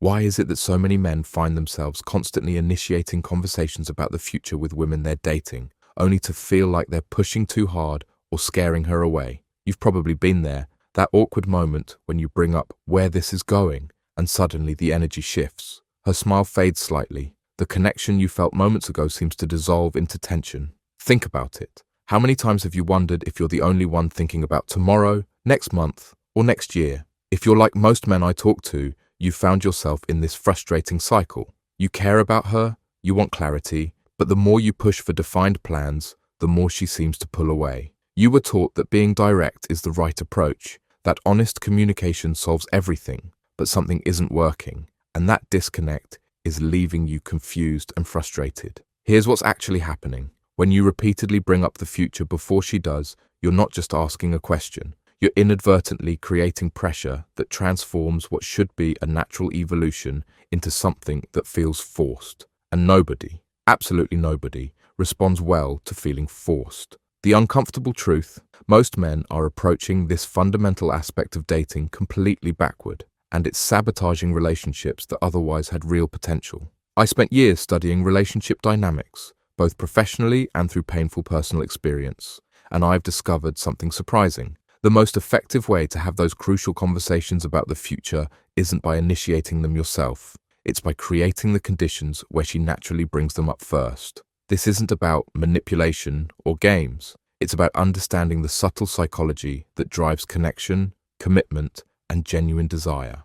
Why is it that so many men find themselves constantly initiating conversations about the future with women they're dating, only to feel like they're pushing too hard or scaring her away? You've probably been there, that awkward moment when you bring up where this is going, and suddenly the energy shifts. Her smile fades slightly. The connection you felt moments ago seems to dissolve into tension. Think about it. How many times have you wondered if you're the only one thinking about tomorrow, next month, or next year? If you're like most men I talk to, you've found yourself in this frustrating cycle. You care about her, you want clarity, but the more you push for defined plans, the more she seems to pull away. You were taught that being direct is the right approach, that honest communication solves everything, but something isn't working, and that disconnect is leaving you confused and frustrated. Here's what's actually happening. When you repeatedly bring up the future before she does, you're not just asking a question. You're inadvertently creating pressure that transforms what should be a natural evolution into something that feels forced. And nobody, absolutely nobody, responds well to feeling forced. The uncomfortable truth: most men are approaching this fundamental aspect of dating completely backward, and it's sabotaging relationships that otherwise had real potential. I spent years studying relationship dynamics, both professionally and through painful personal experience, and I've discovered something surprising. The most effective way to have those crucial conversations about the future isn't by initiating them yourself. It's by creating the conditions where she naturally brings them up first. This isn't about manipulation or games. It's about understanding the subtle psychology that drives connection, commitment, and genuine desire.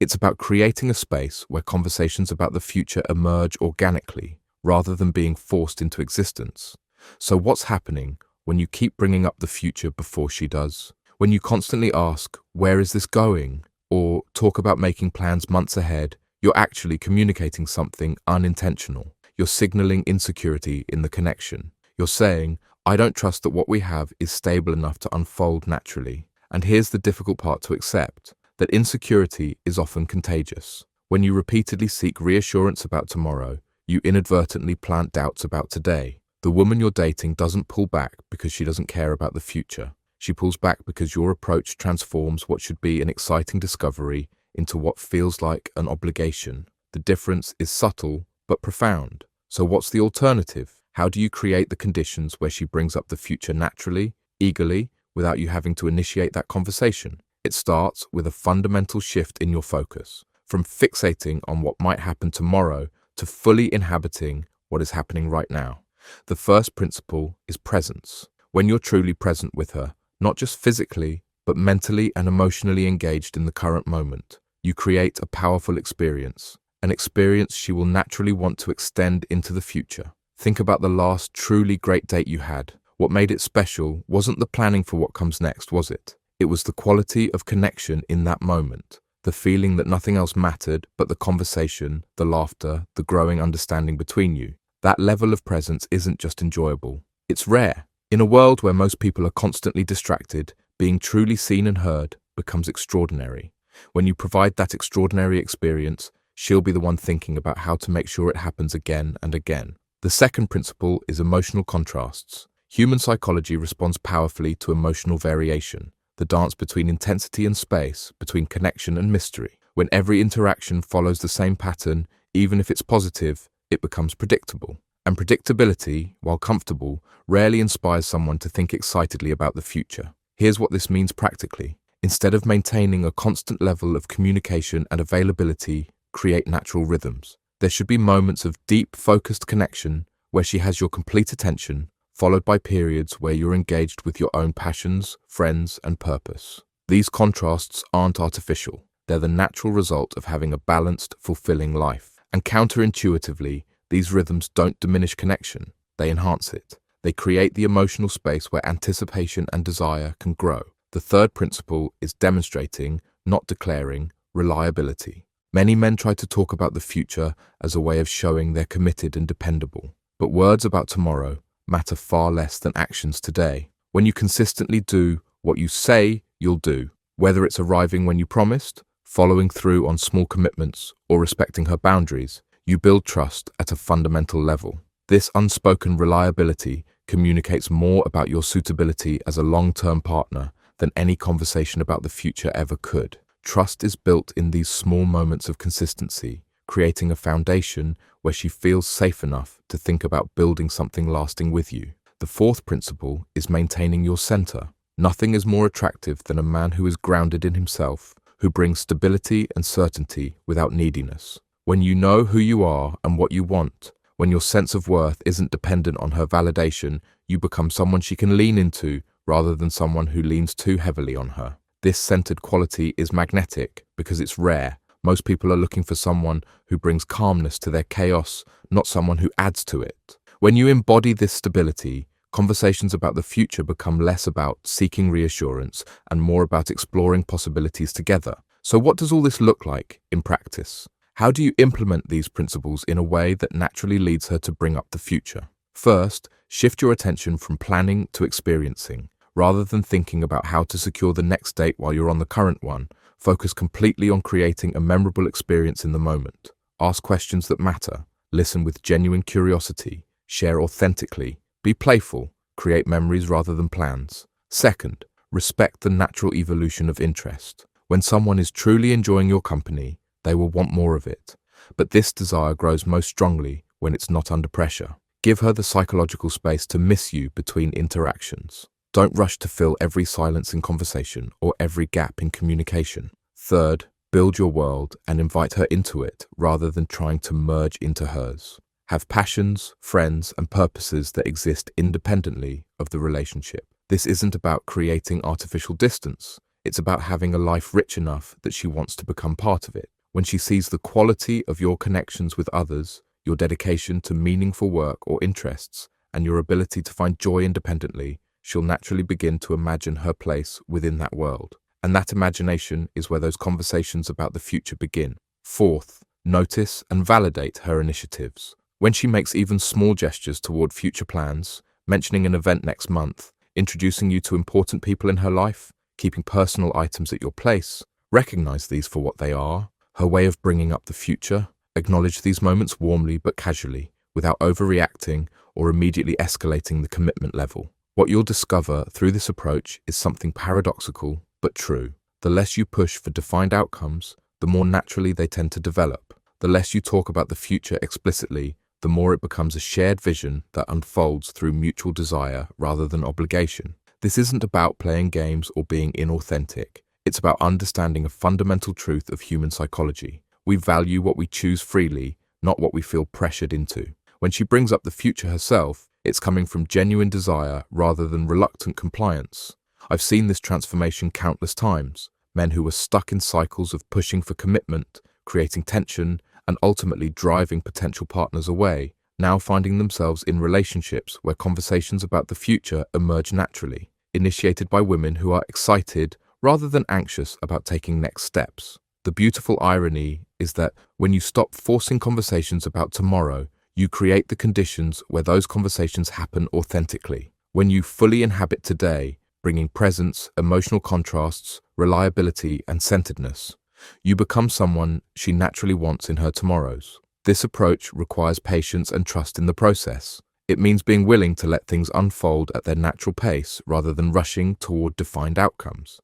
It's about creating a space where conversations about the future emerge organically, rather than being forced into existence. So what's happening when you keep bringing up the future before she does? When you constantly ask, "Where is this going?" or talk about making plans months ahead, you're actually communicating something unintentional. You're signaling insecurity in the connection. You're saying, "I don't trust that what we have is stable enough to unfold naturally." And here's the difficult part to accept, that insecurity is often contagious. When you repeatedly seek reassurance about tomorrow, you inadvertently plant doubts about today. The woman you're dating doesn't pull back because she doesn't care about the future. She pulls back because your approach transforms what should be an exciting discovery into what feels like an obligation. The difference is subtle but profound. So what's the alternative? How do you create the conditions where she brings up the future naturally, eagerly, without you having to initiate that conversation? It starts with a fundamental shift in your focus, from fixating on what might happen tomorrow to fully inhabiting what is happening right now. The first principle is presence. When you're truly present with her, not just physically, but mentally and emotionally engaged in the current moment, you create a powerful experience, an experience she will naturally want to extend into the future. Think about the last truly great date you had. What made it special wasn't the planning for what comes next, was it? It was the quality of connection in that moment, the feeling that nothing else mattered but the conversation, the laughter, the growing understanding between you. That level of presence isn't just enjoyable, it's rare. In a world where most people are constantly distracted, being truly seen and heard becomes extraordinary. When you provide that extraordinary experience, she'll be the one thinking about how to make sure it happens again and again. The second principle is emotional contrasts. Human psychology responds powerfully to emotional variation, the dance between intensity and space, between connection and mystery. When every interaction follows the same pattern, even if it's positive, it becomes predictable. And predictability, while comfortable, rarely inspires someone to think excitedly about the future. Here's what this means practically. Instead of maintaining a constant level of communication and availability, create natural rhythms. There should be moments of deep, focused connection where she has your complete attention, followed by periods where you're engaged with your own passions, friends, and purpose. These contrasts aren't artificial. They're the natural result of having a balanced, fulfilling life. And counterintuitively, these rhythms don't diminish connection, they enhance it. They create the emotional space where anticipation and desire can grow. The third principle is demonstrating, not declaring, reliability. Many men try to talk about the future as a way of showing they're committed and dependable. But words about tomorrow matter far less than actions today. When you consistently do what you say you'll do, whether it's arriving when you promised, following through on small commitments, or respecting her boundaries, you build trust at a fundamental level. This unspoken reliability communicates more about your suitability as a long-term partner than any conversation about the future ever could. Trust is built in these small moments of consistency, creating a foundation where she feels safe enough to think about building something lasting with you. The fourth principle is maintaining your center. Nothing is more attractive than a man who is grounded in himself, who brings stability and certainty without neediness. When you know who you are and what you want, when your sense of worth isn't dependent on her validation, you become someone she can lean into rather than someone who leans too heavily on her. This centered quality is magnetic because it's rare. Most people are looking for someone who brings calmness to their chaos, not someone who adds to it. When you embody this stability, conversations about the future become less about seeking reassurance and more about exploring possibilities together. So what does all this look like in practice? How do you implement these principles in a way that naturally leads her to bring up the future? First, shift your attention from planning to experiencing. Rather than thinking about how to secure the next date while you're on the current one, focus completely on creating a memorable experience in the moment. Ask questions that matter, listen with genuine curiosity, share authentically, be playful, create memories rather than plans. Second, respect the natural evolution of interest. When someone is truly enjoying your company, they will want more of it. But this desire grows most strongly when it's not under pressure. Give her the psychological space to miss you between interactions. Don't rush to fill every silence in conversation or every gap in communication. Third, build your world and invite her into it rather than trying to merge into hers. Have passions, friends, and purposes that exist independently of the relationship. This isn't about creating artificial distance. It's about having a life rich enough that she wants to become part of it. When she sees the quality of your connections with others, your dedication to meaningful work or interests, and your ability to find joy independently, she'll naturally begin to imagine her place within that world. And that imagination is where those conversations about the future begin. Fourth, notice and validate her initiatives. When she makes even small gestures toward future plans, mentioning an event next month, introducing you to important people in her life, keeping personal items at your place, recognize these for what they are, her way of bringing up the future. Acknowledge these moments warmly but casually, without overreacting or immediately escalating the commitment level. What you'll discover through this approach is something paradoxical but true. The less you push for defined outcomes, the more naturally they tend to develop. The less you talk about the future explicitly, the more it becomes a shared vision that unfolds through mutual desire rather than obligation. This isn't about playing games or being inauthentic. It's about understanding a fundamental truth of human psychology. We value what we choose freely, not what we feel pressured into. When she brings up the future herself, it's coming from genuine desire rather than reluctant compliance. I've seen this transformation countless times. Men who were stuck in cycles of pushing for commitment, creating tension, and ultimately driving potential partners away, now finding themselves in relationships where conversations about the future emerge naturally, initiated by women who are excited rather than anxious about taking next steps. The beautiful irony is that when you stop forcing conversations about tomorrow, you create the conditions where those conversations happen authentically. When you fully inhabit today, bringing presence, emotional contrasts, reliability, and centeredness, you become someone she naturally wants in her tomorrows. This approach requires patience and trust in the process. It means being willing to let things unfold at their natural pace rather than rushing toward defined outcomes.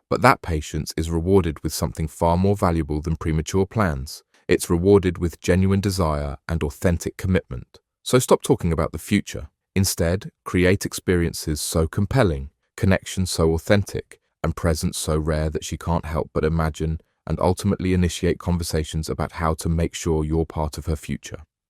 But that patience is rewarded with something far more valuable than premature plans. It's rewarded with genuine desire and authentic commitment. So stop talking about the future. Instead, create experiences so compelling, connections so authentic, and presence so rare that she can't help but imagine and ultimately initiate conversations about how to make sure you're part of her future.